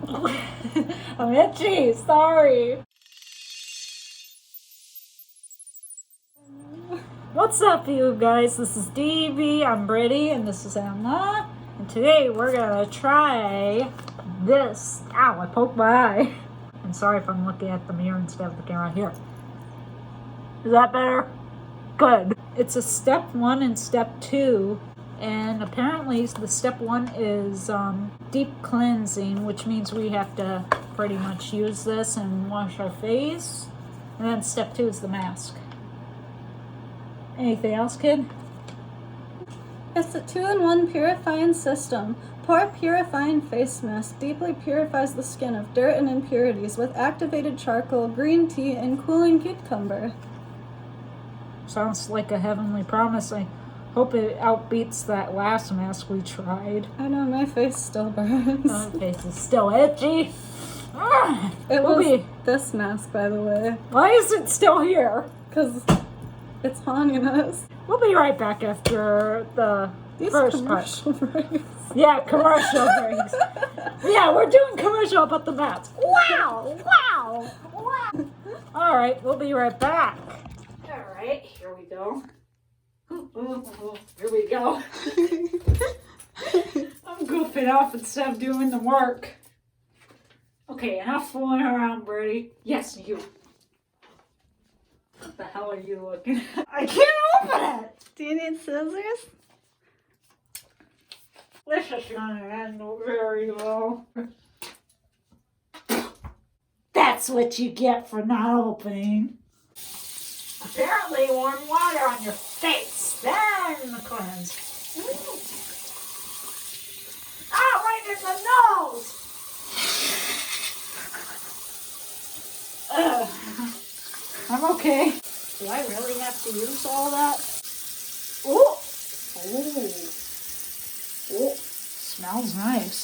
I'm itchy, sorry. What's up, you guys? This is D.E.B, I'm Britt, and this is Emma. And today we're gonna try this. Ow, I poked my eye. I'm sorry if I'm looking at the mirror instead of the camera. Here. Is that better? Good. It's a step 1 and step 2. And apparently the step 1 is deep cleansing, which means we have to pretty much use this and wash our face. And then step 2 is the mask. Anything else, kid? It's a 2-in-1 purifying system. Pore Purifying Face Mask deeply purifies the skin of dirt and impurities with activated charcoal, green tea, and cooling cucumber. Sounds like a heavenly promise. I hope it outbeats that last mask we tried. I know, my face still burns. My face is still itchy. It was this mask, by the way. Why is it still here? Because it's haunting us. We'll be right back after the first commercial breaks. Yeah, commercial breaks. Yeah, we're doing commercial about the mask. Wow, wow, wow. All right, we'll be right back. All right, here we go. Here we go. I'm goofing off instead of doing the work. Okay, enough fooling around, Birdie. Yes, you. What the hell are you looking at? I can't open it! Do you need scissors? This is gonna end very well. That's what you get for not opening. Apparently warm water on your face, then the cleanse. Ah, right in the nose! I'm okay. Do I really have to use all that? Ooh! Ooh! Oh, smells nice.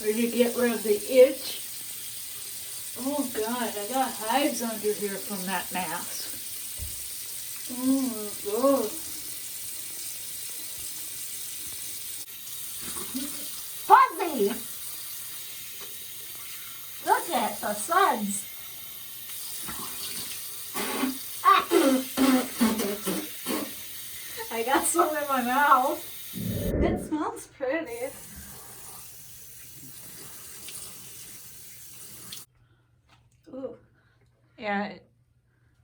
Ready to get rid of the itch? Oh God, I got hives under here from that mask. Oh God. Fuzzy! Look at the suds. I got some in my mouth. It smells pretty. Ooh. Yeah,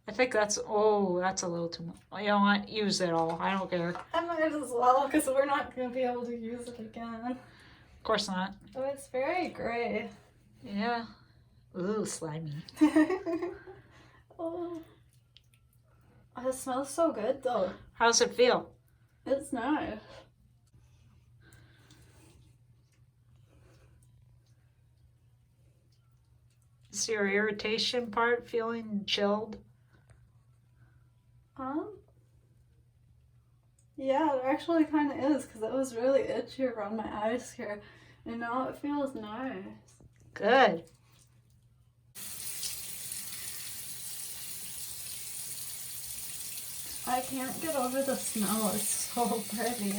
I think that's a little too much. You know what? Use it all. I don't care. I might as well, because we're not going to be able to use it again. Of course not. Oh, it's very gray. Yeah. Ooh, slimy. Oh. It smells so good, though. How's it feel? It's nice. Is your irritation part feeling chilled? Yeah, it actually kind of is, because it was really itchy around my eyes here, and now it feels nice. Good. I can't get over the smell. It's so pretty.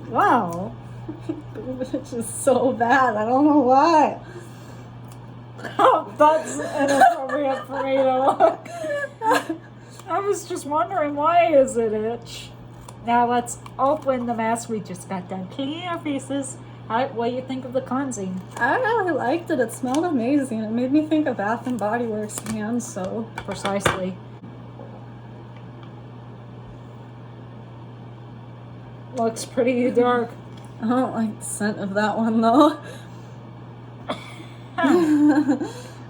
Wow. Which is so bad. I don't know why. That's inappropriate for me to look. I was just wondering, why is it itch? Now let's open the mask. We just got done cleaning our faces. What do you think of the cleansing? I really liked it. It smelled amazing. It made me think of Bath and Body Works hand soap. Precisely. Looks pretty dark. I don't like the scent of that one though.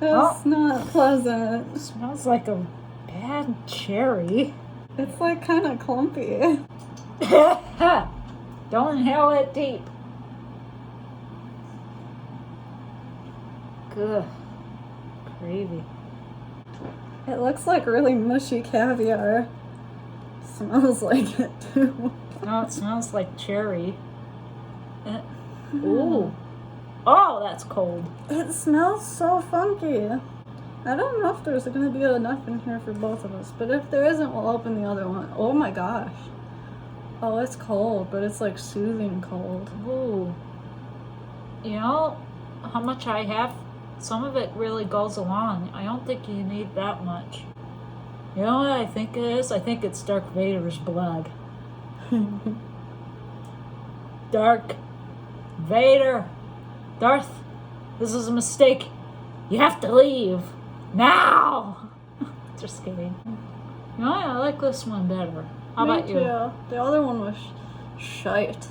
It's not pleasant. It smells like a bad cherry. It's like kind of clumpy. Don't inhale it deep. Good. Gravy. It looks like really mushy caviar. Smells like it too. No, it smells like cherry. Ooh. Oh, that's cold. It smells so funky. I don't know if there's going to be enough in here for both of us, but if there isn't, we'll open the other one. Oh my gosh. Oh, it's cold, but it's like soothing cold. Ooh. You know how much I have? Some of it really goes along. I don't think you need that much. You know what I think it is? I think it's Darth Vader's blood. Darth Vader. Darth, this is a mistake. You have to leave. Now! Just kidding. You know, I like this one better. How about you? Me too. The other one was shite.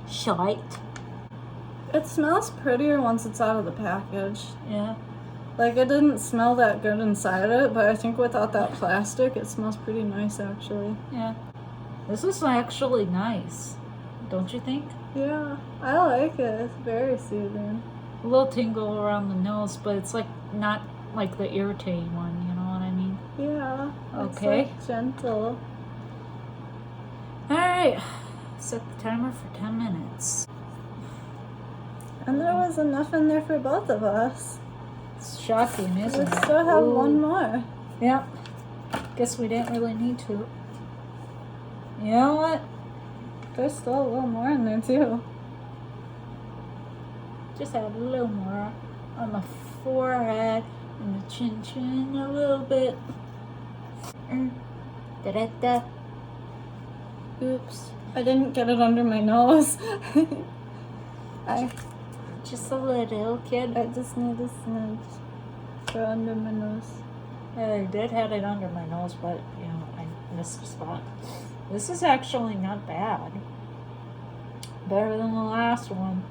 Shite. It smells prettier once it's out of the package. Yeah. Like, it didn't smell that good inside it, but I think without that plastic, it smells pretty nice, actually. Yeah. This is actually nice. Don't you think? Yeah, I like it. It's very soothing. A little tingle around the nose, but it's like not like the irritating one, you know what I mean? Yeah. Okay. It's like gentle. Alright. Set the timer for 10 minutes. And there was enough in there for both of us. It's shocking, We isn't it? still have Ooh. one more. Yep. Guess we didn't really need to. You know what? There's still a little more in there, too. Just add a little more on the forehead and the chin chin a little bit. Da-da-da. Oops. I didn't get it under my nose. Just a little, kid. I just need a smidge for under my nose. I did have it under my nose, but, you know, I missed a spot. This is actually not bad. Better than the last one.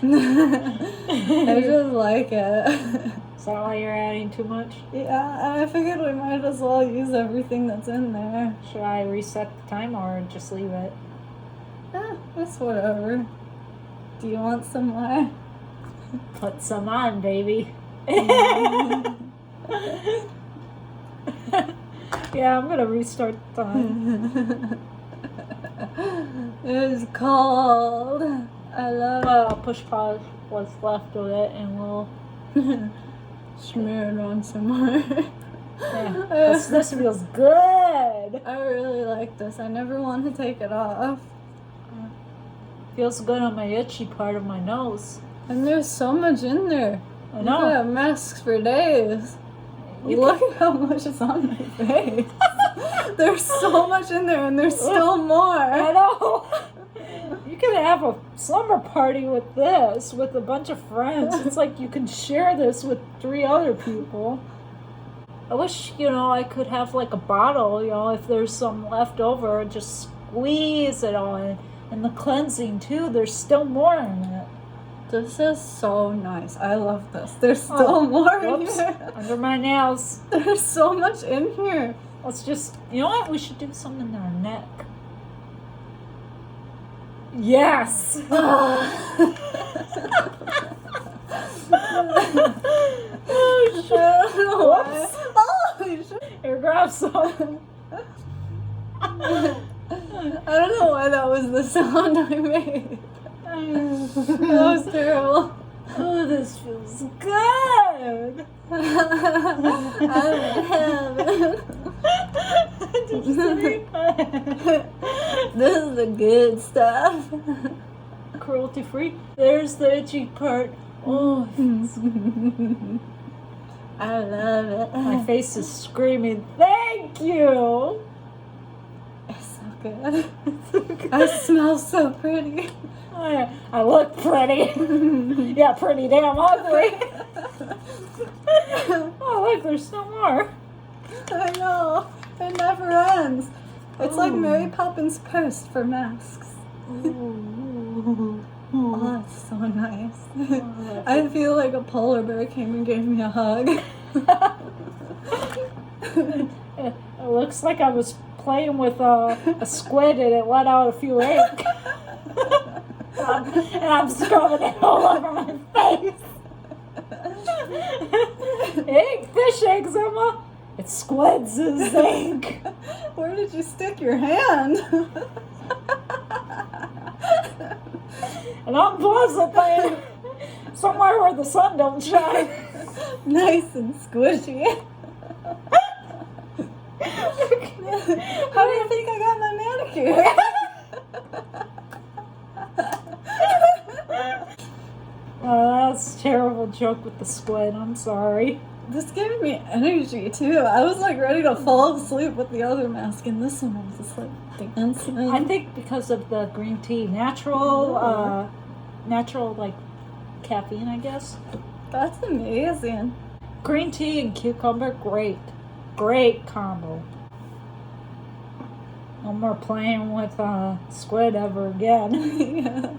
I just like it. Is that why you're adding too much? Yeah, and I figured we might as well use everything that's in there. Should I reset the timer or just leave it? It's whatever. Do you want some more? Put some on, baby. Yeah, I'm gonna restart the time. It's cold. I love I'll push pause what's left of it and we'll smear it on some more. yeah. This feels good. I really like this. I never want to take it off. Feels good on my itchy part of my nose. And there's so much in there. I You know. could have masks for days. Look at how much is on my face. There's so much in there and there's still more. I know. You can have a slumber party with this with a bunch of friends. It's like you can share this with 3 other people. I wish, you know, I could have like a bottle, you know, if there's some left over, and just squeeze it all in. And the cleansing too, there's still more in it. This is so nice. I love this. There's still more in Whoops. here. Under my nails. There's so much in here. Let's just, you know what? We should do something in our neck. Yes! Oh, shit. I don't know why. Whoops. Oh, shit. Here, grab some. I don't know why that was the sound I made. That was terrible. Oh, this feels good. I'm in heaven. This is the good stuff. Cruelty free. There's the itchy part. Oh, I love it. my face is screaming, thank you. It's so good. I smell so pretty. I look pretty. Yeah, pretty damn ugly. Oh, look, there's still more. I know. It never ends. It's like Ooh. Mary Poppins' purse for masks. Oh, that's so nice. I feel like a polar bear came and gave me a hug. It looks like I was playing with a squid and it let out a few ink. And I'm scrubbing it all over my face. It ain't fish eggs, Emma. It's squid's ink. Where did you stick your hand? And I'm pleasantly somewhere where the sun don't shine. Nice and squishy. How do you think I got my manicure? Oh, that's a terrible joke with the squid. I'm sorry. This gave me energy too. I was like ready to fall asleep with the other mask, and this one I was just like dancing. I think because of the green tea, natural like caffeine, I guess. That's amazing. Green tea and cucumber, great combo. No more playing with squid ever again. Yeah.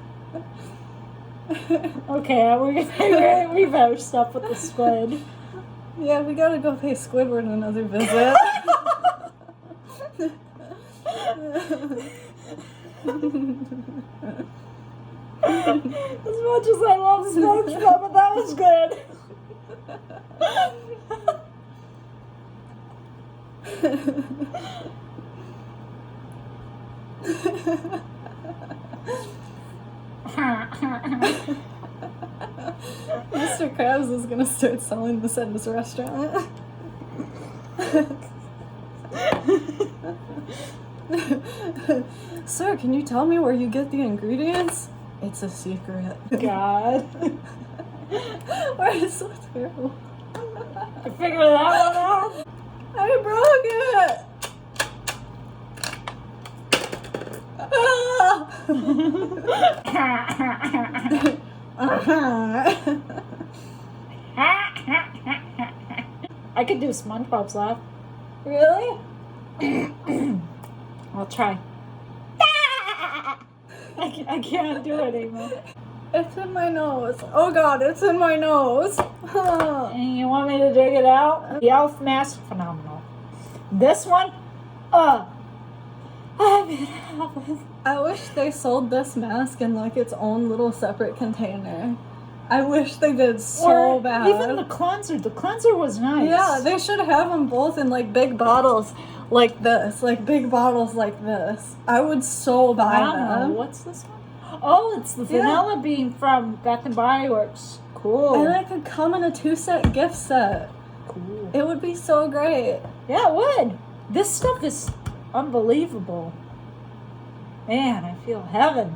Okay, we better stop with the squid. Yeah, we gotta go pay Squidward another visit. As much as I love SpongeBob, but that was good. Mr. Krabs is gonna start selling this at his restaurant. Sir, can you tell me where you get the ingredients? It's a secret. God. Why is so terrible? You figured that one out? I broke it! I could do SpongeBob's laugh. Really? I'll try. I can't do it anymore. It's in my nose. Oh god, it's in my nose. And you want me to dig it out? The elf mask, phenomenal. This one, I mean, I wish they sold this mask in like its own little separate container. I wish they did so bad. Even the cleanser. The cleanser was nice. Yeah, they should have them both in like big bottles like this. Like big bottles like this. I would so buy them. What's this one? Oh, it's the vanilla bean from Bath and Body Works. Cool. And it could come in a 2-set gift set. Cool. It would be so great. Yeah, it would. This stuff is unbelievable. Man, I feel heaven.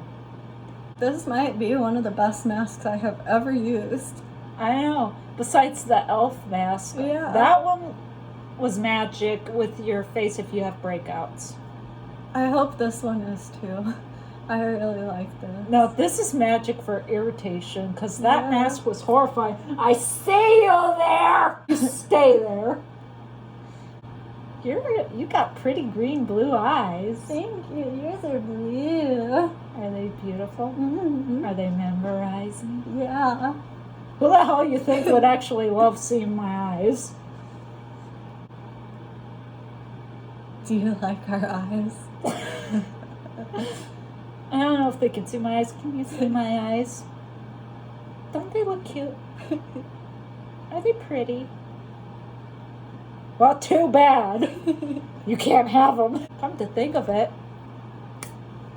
This might be one of the best masks I have ever used. I know. Besides the elf mask. Yeah. That one was magic with your face if you have breakouts. I hope this one is too. I really like this. No, this is magic for irritation, because that mask was horrifying. I see you there! You stay there. You got pretty green-blue eyes. Thank you. Yours are blue. Are they beautiful? Mm-hmm. Are they memorizing? Yeah. Who the hell you think would actually love seeing my eyes? Do you like our eyes? I don't know if they can see my eyes. Can you see my eyes? Don't they look cute? Are they pretty? Well, too bad. You can't have them. Come to think of it.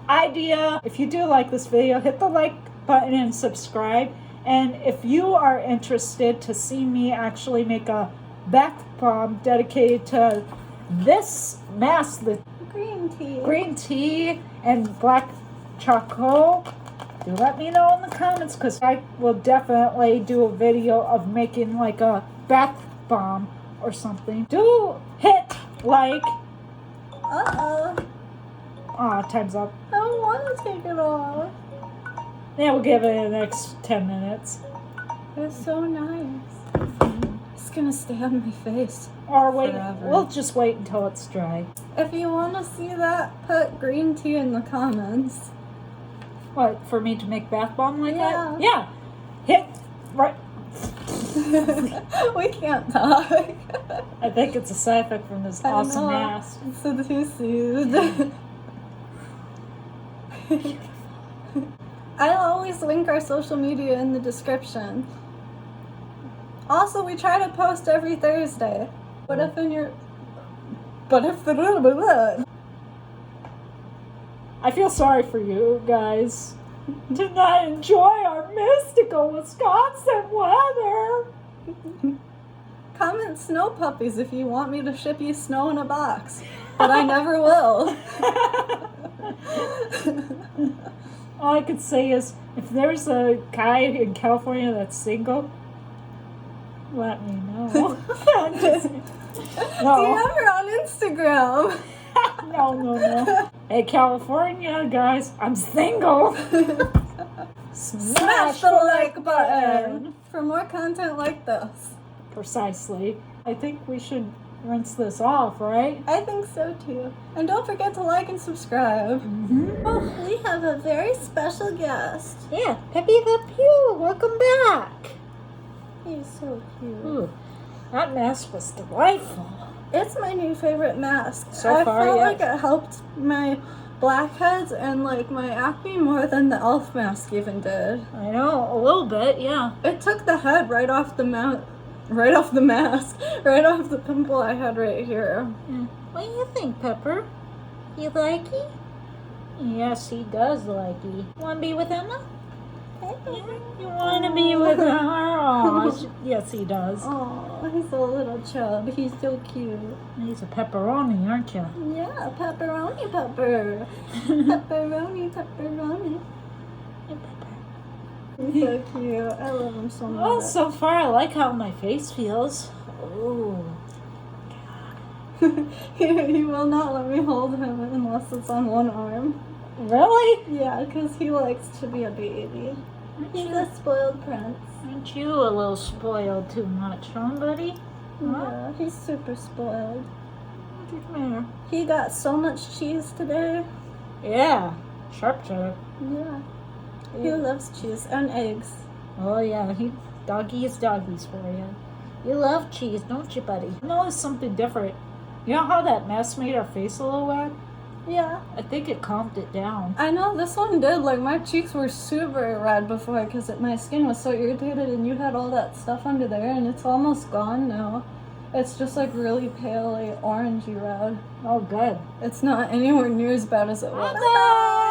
Idea. If you do like this video, hit the like button and subscribe. And if you are interested to see me actually make a bath bomb dedicated to this mask, the green tea and black charcoal, do let me know in the comments, because I will definitely do a video of making like a bath bomb or something. Do hit like. Uh-oh. Aw, time's up. I don't want to take it off. Yeah, we'll give it the next 10 minutes. It's so nice. It's gonna stay on my face. Or wait, forever. we'll just wait until it's dry. If you want to see that, put green tea in the comments. What, for me to make bath bomb like Yeah. that? Yeah. Hit right. We can't talk. I think it's a side effect from this awesome mask. It's so too soothed. I'll always link our social media in the description. Also, we try to post every Thursday. But if I feel sorry for you guys. Do not enjoy our mystical Wisconsin weather. comment snow puppies if you want me to ship you snow in a box. But I never will. All I could say is, if there's a guy in California that's single, let me know. No. DM her on Instagram. No. Hey, California guys, I'm single. Smash the like button for more content like this. Precisely. I think we should rinse this off, right? I think so too. And don't forget to like and subscribe. Oh, we have a very special guest. Yeah, Peppy the Pew, welcome back. He's so cute. Ooh, that mask was delightful. It's my new favorite mask. So far, I felt yeah. like it helped my blackheads and like my acne more than the elf mask even did. I know, a little bit, yeah. It took the head right off the mask, right off the pimple I had right here. Yeah. What do you think, Pepper? You like it? Yes, he does like it. Want to be with Emma? You want to be with her? Oh, yes, he does. Oh, he's a little chub. He's so cute. He's a pepperoni, aren't you? Yeah, pepperoni pepper. Pepperoni. Hey, Pepper. He's so cute. I love him so much. Well, so far I like how my face feels. Ooh. He will not let me hold him unless it's on one arm. Really? Yeah, because he likes to be a baby. He's a spoiled prince. Aren't you a little spoiled too much, huh, buddy? Yeah, he's super spoiled. Come here. He got so much cheese today. Yeah, sharp. Yeah. He loves cheese and eggs. Oh yeah, doggies for you. You love cheese, don't you, buddy? I noticed something different. You know how that mask made our face a little red? Yeah. I think it calmed it down. I know, this one did. Like, my cheeks were super red before because my skin was so irritated and you had all that stuff under there and it's almost gone now. It's just like really pale, like orangey red. Oh, good. It's not anywhere near as bad as it was. No!